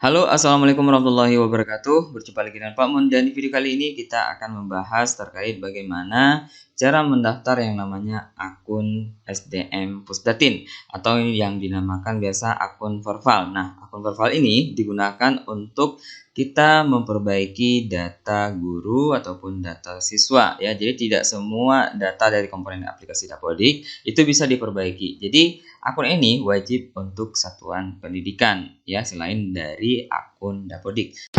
Halo, assalamualaikum warahmatullahi wabarakatuh. Berjumpa lagi dengan Pak Mun, dan di video kali ini kita akan membahas terkait bagaimana cara mendaftar yang namanya akun SDM Pusdatin atau yang dinamakan biasa akun Verval. Nah, akun Verval ini digunakan untuk kita memperbaiki data guru ataupun data siswa ya. Jadi tidak semua data dari komponen aplikasi Dapodik itu bisa diperbaiki. Jadi akun ini wajib untuk satuan pendidikan ya, selain dari akun Dapodik.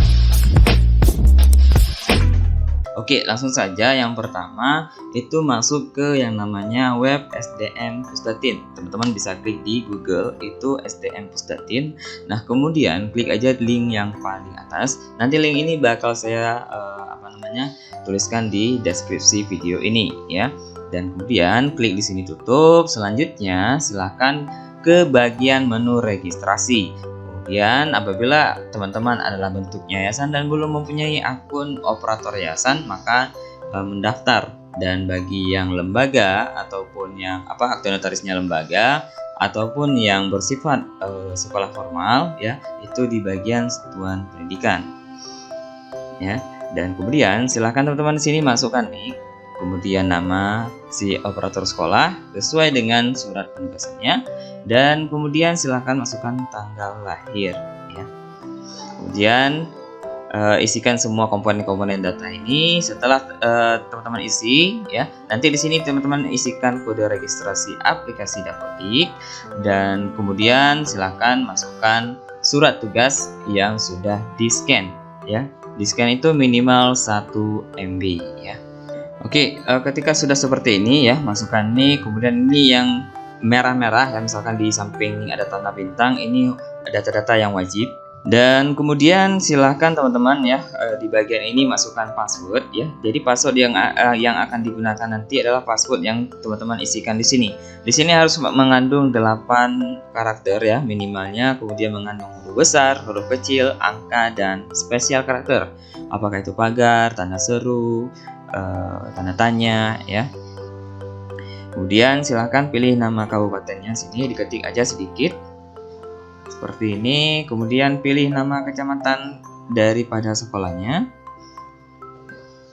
Oke, langsung saja yang pertama itu masuk ke yang namanya web SDM Pusdatin. Teman-teman bisa klik di Google itu SDM Pusdatin. Nah, kemudian klik aja link yang paling atas. Nanti link ini bakal saya tuliskan di deskripsi video ini ya. Dan kemudian klik di sini tutup. Selanjutnya silahkan ke bagian menu registrasi. Kemudian apabila teman-teman adalah bentuk yayasan dan belum mempunyai akun operator yayasan, maka mendaftar. Dan bagi yang lembaga ataupun yang akte notarisnya lembaga ataupun yang bersifat sekolah formal ya, itu di bagian satuan pendidikan. Ya. Dan kemudian silahkan teman-teman di sini masukkan nik, kemudian nama si operator sekolah sesuai dengan surat penugasannya, dan kemudian silahkan masukkan tanggal lahir ya. Kemudian isikan semua komponen-komponen data ini. Setelah teman-teman isi ya, nanti di sini teman-teman isikan kode registrasi aplikasi Dapodik, dan kemudian silahkan masukkan surat tugas yang sudah di-scan ya. Di-scan itu minimal 1 MB ya. Oke, ketika sudah seperti ini ya, masukkan ini, kemudian ini yang merah-merah ya, misalkan di samping ada tanda bintang, ini data-data yang wajib. Dan kemudian silahkan teman-teman ya, di bagian ini masukkan password ya. Jadi password yang akan digunakan nanti adalah password yang teman-teman isikan di sini. Di sini harus mengandung 8 karakter ya minimalnya, kemudian mengandung huruf besar, huruf kecil, angka, dan spesial karakter. Apakah itu pagar, tanda seru, tanda tanya ya. Kemudian silahkan pilih nama kabupatennya, sini diketik aja sedikit seperti ini. Kemudian pilih nama kecamatan daripada sekolahnya.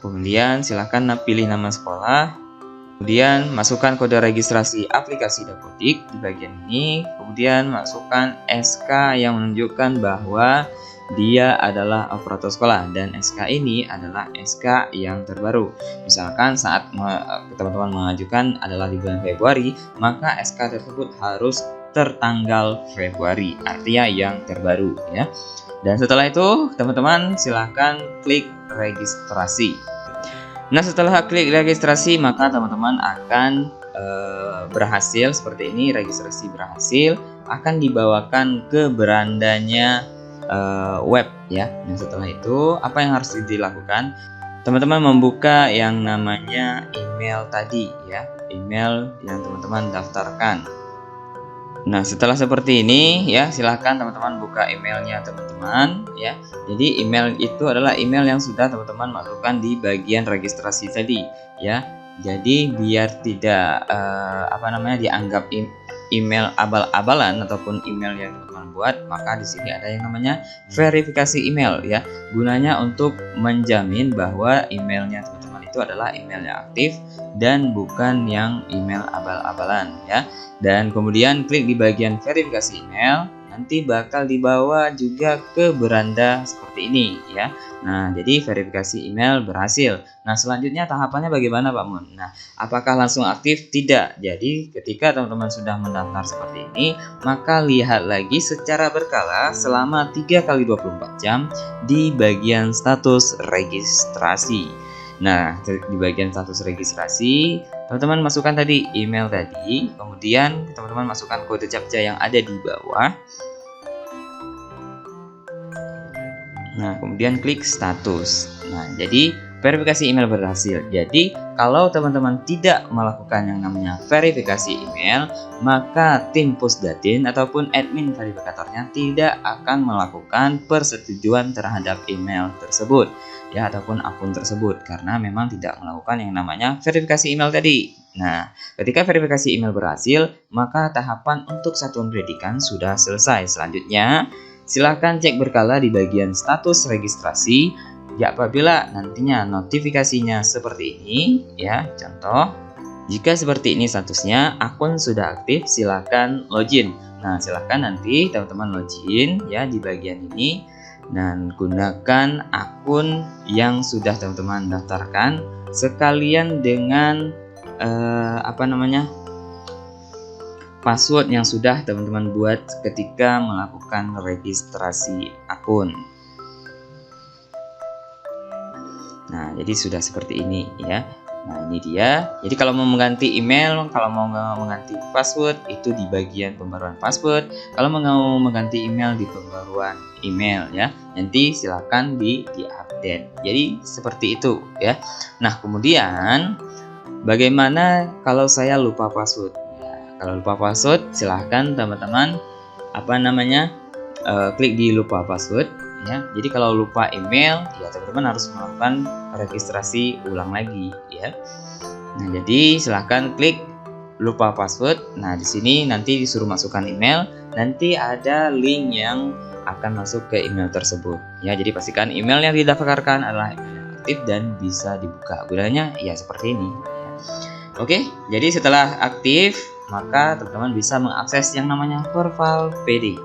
Kemudian silahkan pilih nama sekolah. Kemudian masukkan kode registrasi aplikasi Dapodik di bagian ini. Kemudian masukkan SK yang menunjukkan bahwa dia adalah operator sekolah, dan SK ini adalah SK yang terbaru. Misalkan saat teman-teman mengajukan adalah di bulan Februari, maka SK tersebut harus tertanggal Februari, artinya yang terbaru ya. Dan setelah itu teman-teman silahkan klik registrasi. Nah, setelah klik registrasi maka teman-teman akan berhasil seperti ini. Registrasi berhasil, akan dibawakan ke berandanya web ya. Nah, setelah itu apa yang harus dilakukan? Teman-teman membuka yang namanya email tadi ya, email yang teman-teman daftarkan. Nah, setelah seperti ini ya, silahkan teman-teman buka emailnya teman-teman ya. Jadi email itu adalah email yang sudah teman-teman masukkan di bagian registrasi tadi ya. Jadi biar tidak dianggap email abal-abalan ataupun email yang teman-teman buat, maka di sini ada yang namanya verifikasi email ya. Gunanya untuk menjamin bahwa emailnya teman-teman itu adalah email yang aktif dan bukan yang email abal-abalan ya. Dan kemudian klik di bagian verifikasi email, nanti bakal dibawa juga ke beranda seperti ini ya. Nah, jadi verifikasi email berhasil. Nah, selanjutnya tahapannya bagaimana Pak Mun? Nah, apakah langsung aktif? Tidak. Jadi ketika teman-teman sudah mendaftar seperti ini, maka lihat lagi secara berkala selama 3 kali 24 jam di bagian status registrasi. Nah, di bagian status registrasi, teman-teman masukkan tadi email tadi, kemudian teman-teman masukkan kode captcha yang ada di bawah. Nah, kemudian klik status. Nah, jadi verifikasi email berhasil. Jadi, kalau teman-teman tidak melakukan yang namanya verifikasi email, maka tim Pusdatin ataupun admin verifikatornya tidak akan melakukan persetujuan terhadap email tersebut ya, ataupun akun tersebut, karena memang tidak melakukan yang namanya verifikasi email tadi. Nah, ketika verifikasi email berhasil, maka tahapan untuk satuan pendidikan sudah selesai. Selanjutnya, Silahkan cek berkala di bagian status registrasi. Ya, apabila nantinya notifikasinya seperti ini, ya, contoh, jika seperti ini statusnya, akun sudah aktif, silahkan login. Nah, silahkan nanti teman-teman login ya di bagian ini dan gunakan akun yang sudah teman-teman daftarkan sekalian dengan password yang sudah teman-teman buat ketika melakukan registrasi akun. Nah, jadi sudah seperti ini ya. Nah, ini dia. Jadi kalau mau mengganti email, kalau mau mengganti password itu di bagian pembaruan password. Kalau mau mengganti email di pembaruan email ya. Nanti silakan di-update. Jadi seperti itu ya. Nah, kemudian bagaimana kalau saya lupa password? Ya, kalau lupa password silahkan teman-teman klik di lupa password. Ya, jadi kalau lupa email, ya teman-teman harus melakukan registrasi ulang lagi, ya. Nah, jadi silahkan klik lupa password. Nah, di sini nanti disuruh masukkan email, nanti ada link yang akan masuk ke email tersebut. Ya, jadi pastikan email yang didaftarkan adalah email yang aktif dan bisa dibuka. Gunanya ya seperti ini. Oke, jadi setelah aktif, maka teman-teman bisa mengakses yang namanya Verval PD.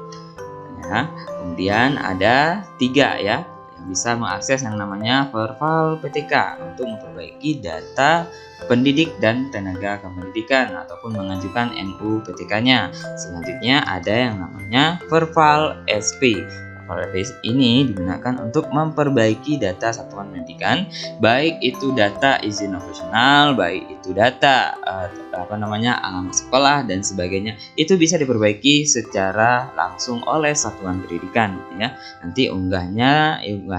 Ya, kemudian ada 3 ya yang bisa mengakses yang namanya Verval PTK untuk memperbaiki data pendidik dan tenaga kependidikan ataupun mengajukan MU PTK-nya. Selanjutnya ada yang namanya Verval SP. Verval SP ini digunakan untuk memperbaiki data satuan pendidikan, baik itu data izin operasional, baik itu data alamat sekolah dan sebagainya. Itu bisa diperbaiki secara langsung oleh satuan pendidikan ya. Nanti unggah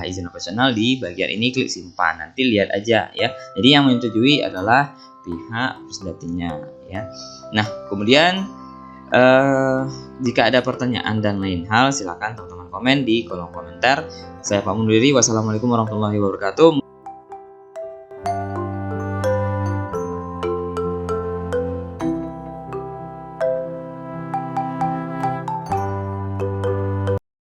izin operasional di bagian ini, klik simpan. Nanti lihat aja ya. Jadi yang menyetujui adalah pihak Pusdatinnya ya. Nah, kemudian jika ada pertanyaan dan lain hal, silakan teman-teman komen di kolom komentar. Saya Pak Mundiri, wassalamualaikum warahmatullahi wabarakatuh.